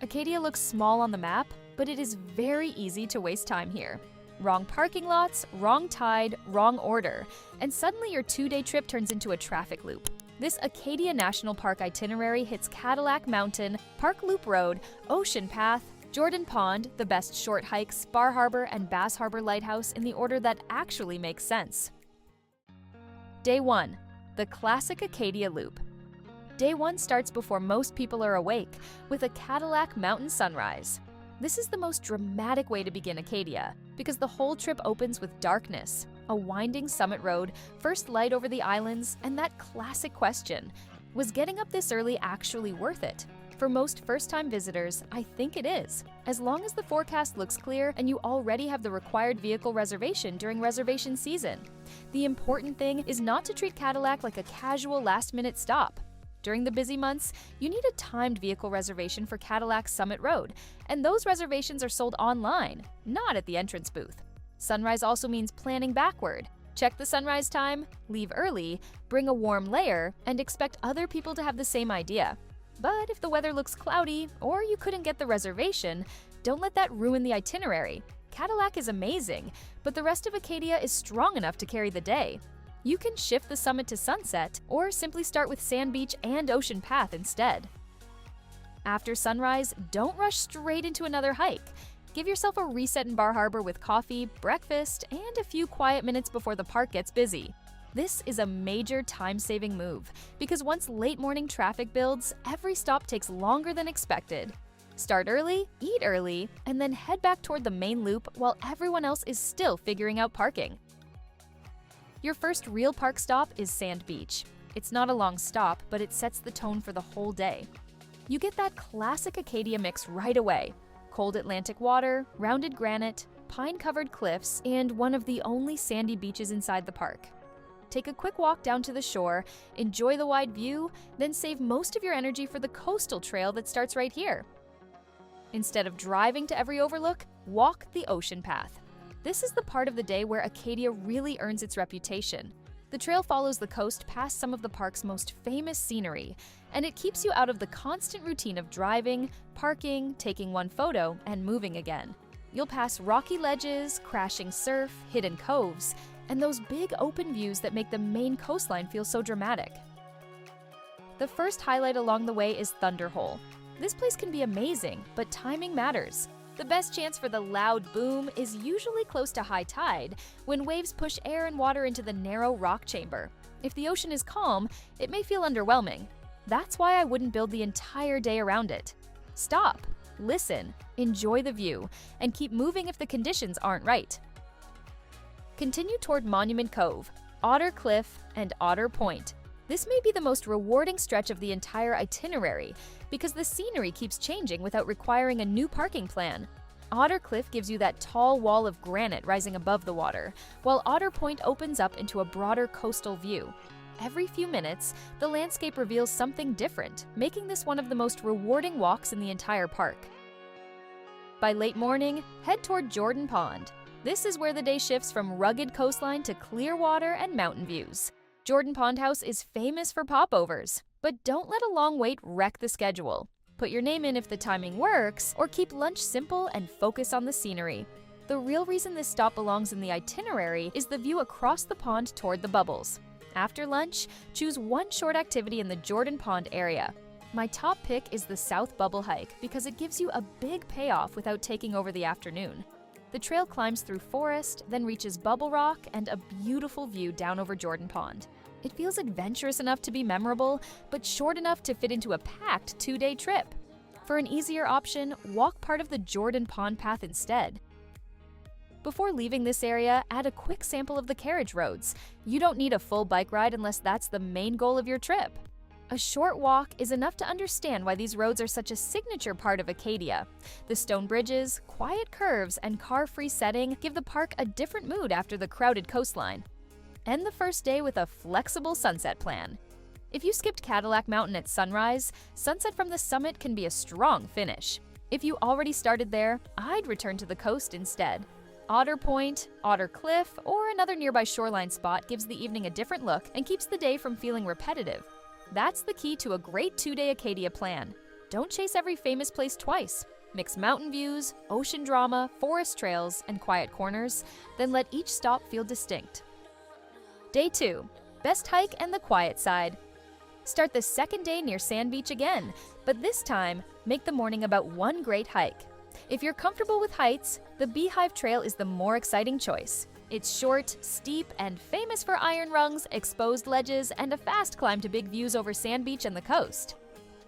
Acadia looks small on the map, but it is very easy to waste time here. Wrong parking lots, wrong tide, wrong order, and suddenly your 2-day trip turns into a traffic loop. This Acadia National Park itinerary hits Cadillac Mountain, Park Loop Road, Ocean Path, Jordan Pond, the best short hikes, Bar Harbor, and Bass Harbor Lighthouse in the order that actually makes sense. Day 1. The classic Acadia Loop. Day 1 starts before most people are awake, with a Cadillac Mountain sunrise. This is the most dramatic way to begin Acadia, because the whole trip opens with darkness, a winding summit road, first light over the islands, and that classic question, was getting up this early actually worth it? For most first-time visitors, I think it is, as long as the forecast looks clear and you already have the required vehicle reservation during reservation season. The important thing is not to treat Cadillac like a casual last-minute stop. During the busy months, you need a timed vehicle reservation for Cadillac Summit Road, and those reservations are sold online, not at the entrance booth. Sunrise also means planning backward. Check the sunrise time, leave early, bring a warm layer, and expect other people to have the same idea. But if the weather looks cloudy, or you couldn't get the reservation, don't let that ruin the itinerary. Cadillac is amazing, but the rest of Acadia is strong enough to carry the day. You can shift the summit to sunset, or simply start with Sand Beach and Ocean Path instead. After sunrise, don't rush straight into another hike. Give yourself a reset in Bar Harbor with coffee, breakfast, and a few quiet minutes before the park gets busy. This is a major time-saving move, because once late morning traffic builds, every stop takes longer than expected. Start early, eat early, and then head back toward the main loop while everyone else is still figuring out parking. Your first real park stop is Sand Beach. It's not a long stop, but it sets the tone for the whole day. You get that classic Acadia mix right away. Cold Atlantic water, rounded granite, pine-covered cliffs, and one of the only sandy beaches inside the park. Take a quick walk down to the shore, enjoy the wide view, then save most of your energy for the coastal trail that starts right here. Instead of driving to every overlook, walk the Ocean Path. This is the part of the day where Acadia really earns its reputation. The trail follows the coast past some of the park's most famous scenery, and it keeps you out of the constant routine of driving, parking, taking one photo, and moving again. You'll pass rocky ledges, crashing surf, hidden coves, and those big open views that make the main coastline feel so dramatic. The first highlight along the way is Thunder Hole. This place can be amazing, but timing matters. The best chance for the loud boom is usually close to high tide, when waves push air and water into the narrow rock chamber. If the ocean is calm, it may feel underwhelming. That's why I wouldn't build the entire day around it. Stop, listen, enjoy the view, and keep moving if the conditions aren't right. Continue toward Monument Cove, Otter Cliff, and Otter Point. This may be the most rewarding stretch of the entire itinerary, because the scenery keeps changing without requiring a new parking plan. Otter Cliff gives you that tall wall of granite rising above the water, while Otter Point opens up into a broader coastal view. Every few minutes, the landscape reveals something different, making this one of the most rewarding walks in the entire park. By late morning, head toward Jordan Pond. This is where the day shifts from rugged coastline to clear water and mountain views. Jordan Pond House is famous for popovers, but don't let a long wait wreck the schedule. Put your name in if the timing works, or keep lunch simple and focus on the scenery. The real reason this stop belongs in the itinerary is the view across the pond toward the bubbles. After lunch, choose one short activity in the Jordan Pond area. My top pick is the South Bubble Hike because it gives you a big payoff without taking over the afternoon. The trail climbs through forest, then reaches Bubble Rock and a beautiful view down over Jordan Pond. It feels adventurous enough to be memorable, but short enough to fit into a packed 2-day trip. For an easier option, walk part of the Jordan Pond path instead. Before leaving this area, add a quick sample of the Carriage roads. You don't need a full bike ride unless that's the main goal of your trip. A short walk is enough to understand why these roads are such a signature part of Acadia. The stone bridges, quiet curves, and car-free setting give the park a different mood after the crowded coastline. End the first day with a flexible sunset plan. If you skipped Cadillac Mountain at sunrise, sunset from the summit can be a strong finish. If you already started there, I'd return to the coast instead. Otter Point, Otter Cliff, or another nearby shoreline spot gives the evening a different look and keeps the day from feeling repetitive. That's the key to a great 2-day Acadia plan. don't chase every famous place twice. Mix mountain views, ocean drama, forest trails, and quiet corners, then let each stop feel distinct. Day 2. Best hike and the quiet side. Start the second day near Sand Beach again, but this time, make the morning about one great hike. If you're comfortable with heights, the Beehive Trail is the more exciting choice. It's short, steep, and famous for iron rungs, exposed ledges, and a fast climb to big views over Sand Beach and the coast.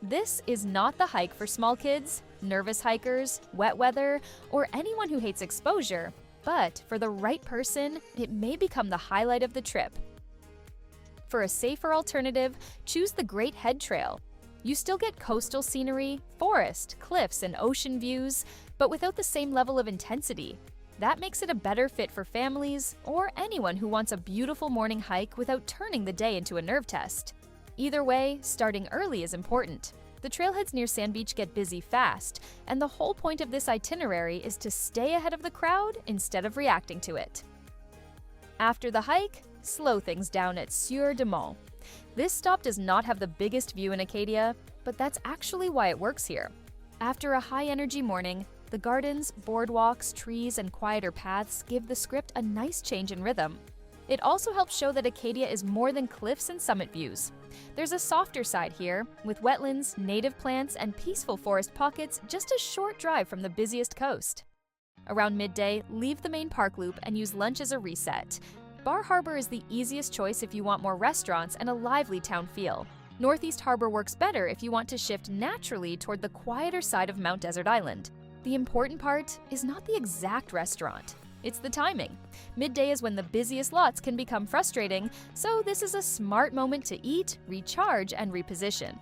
This is not the hike for small kids, nervous hikers, wet weather, or anyone who hates exposure, but for the right person, it may become the highlight of the trip. For a safer alternative, choose the Great Head Trail. You still get coastal scenery, forest, cliffs, and ocean views, but without the same level of intensity. That makes it a better fit for families or anyone who wants a beautiful morning hike without turning the day into a nerve test. Either way, starting early is important. The trailheads near Sand Beach get busy fast, and the whole point of this itinerary is to stay ahead of the crowd instead of reacting to it. After the hike, slow things down at Sieur de Monts. This stop does not have the biggest view in Acadia, but that's actually why it works here. After a high-energy morning, the gardens, boardwalks, trees, and quieter paths give the script a nice change in rhythm. It also helps show that Acadia is more than cliffs and summit views. There's a softer side here, with wetlands, native plants, and peaceful forest pockets just a short drive from the busiest coast. Around midday, leave the main park loop and use lunch as a reset. Bar Harbor is the easiest choice if you want more restaurants and a lively town feel. Northeast Harbor works better if you want to shift naturally toward the quieter side of Mount Desert Island. The important part is not the exact restaurant. It's the timing. Midday is when the busiest lots can become frustrating, so this is a smart moment to eat, recharge, and reposition.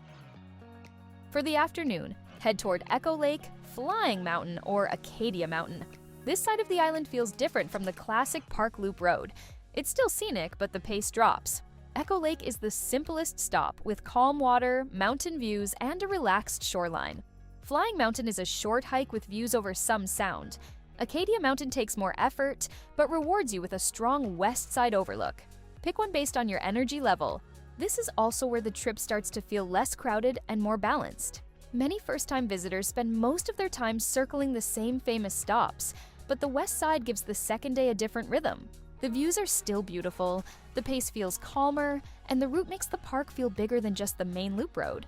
For the afternoon, head toward Echo Lake, Flying Mountain, or Acadia Mountain. This side of the island feels different from the classic Park Loop Road. It's still scenic, but the pace drops. Echo Lake is the simplest stop, with calm water, mountain views, and a relaxed shoreline. Flying Mountain is a short hike with views over some sound. Acadia Mountain takes more effort, but rewards you with a strong west side overlook. Pick one based on your energy level. This is also where the trip starts to feel less crowded and more balanced. Many first-time visitors spend most of their time circling the same famous stops, but the west side gives the second day a different rhythm. The views are still beautiful, the pace feels calmer, and the route makes the park feel bigger than just the main loop road.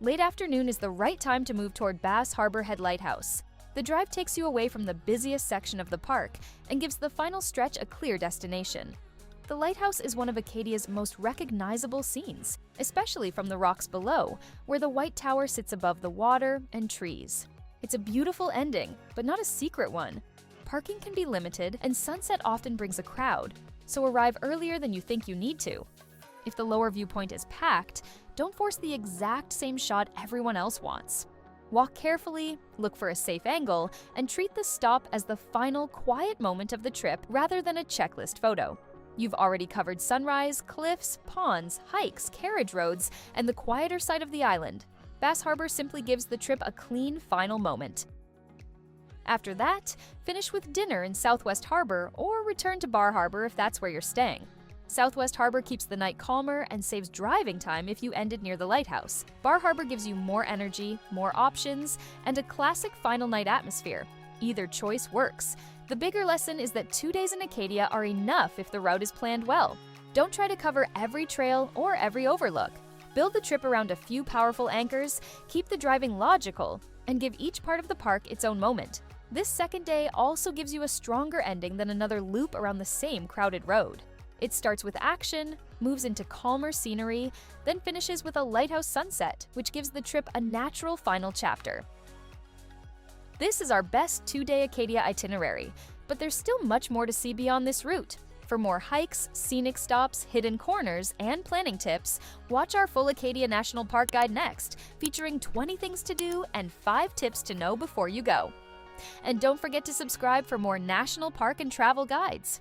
Late afternoon is the right time to move toward Harbor Head Lighthouse. The drive takes you away from the busiest section of the park and gives the final stretch a clear destination. The lighthouse is one of Acadia's most recognizable scenes, especially from the rocks below, where the white tower sits above the water and trees. It's a beautiful ending, but not a secret one. Parking can be limited, and sunset often brings a crowd, so arrive earlier than you think you need to. If the lower viewpoint is packed, don't force the exact same shot everyone else wants. Walk carefully, look for a safe angle, and treat the stop as the final quiet moment of the trip rather than a checklist photo. You've already covered sunrise, cliffs, ponds, hikes, carriage roads, and the quieter side of the island. Bass Harbor simply gives the trip a clean final moment. After that, finish with dinner in Southwest Harbor or return to Bar Harbor if that's where you're staying. Southwest Harbor keeps the night calmer and saves driving time if you ended near the lighthouse. Bar Harbor gives you more energy, more options, and a classic final night atmosphere. Either choice works. The bigger lesson is that 2 days in Acadia are enough if the route is planned well. Don't try to cover every trail or every overlook. Build the trip around a few powerful anchors, keep the driving logical, and give each part of the park its own moment. This second day also gives you a stronger ending than another loop around the same crowded road. It starts with action, moves into calmer scenery, then finishes with a lighthouse sunset, which gives the trip a natural final chapter. This is our best 2-day Acadia itinerary, but there's still much more to see beyond this route. For more hikes, scenic stops, hidden corners, and planning tips, watch our full Acadia National Park guide next, featuring 20 things to do and 5 tips to know before you go. And don't forget to subscribe for more national park and travel guides.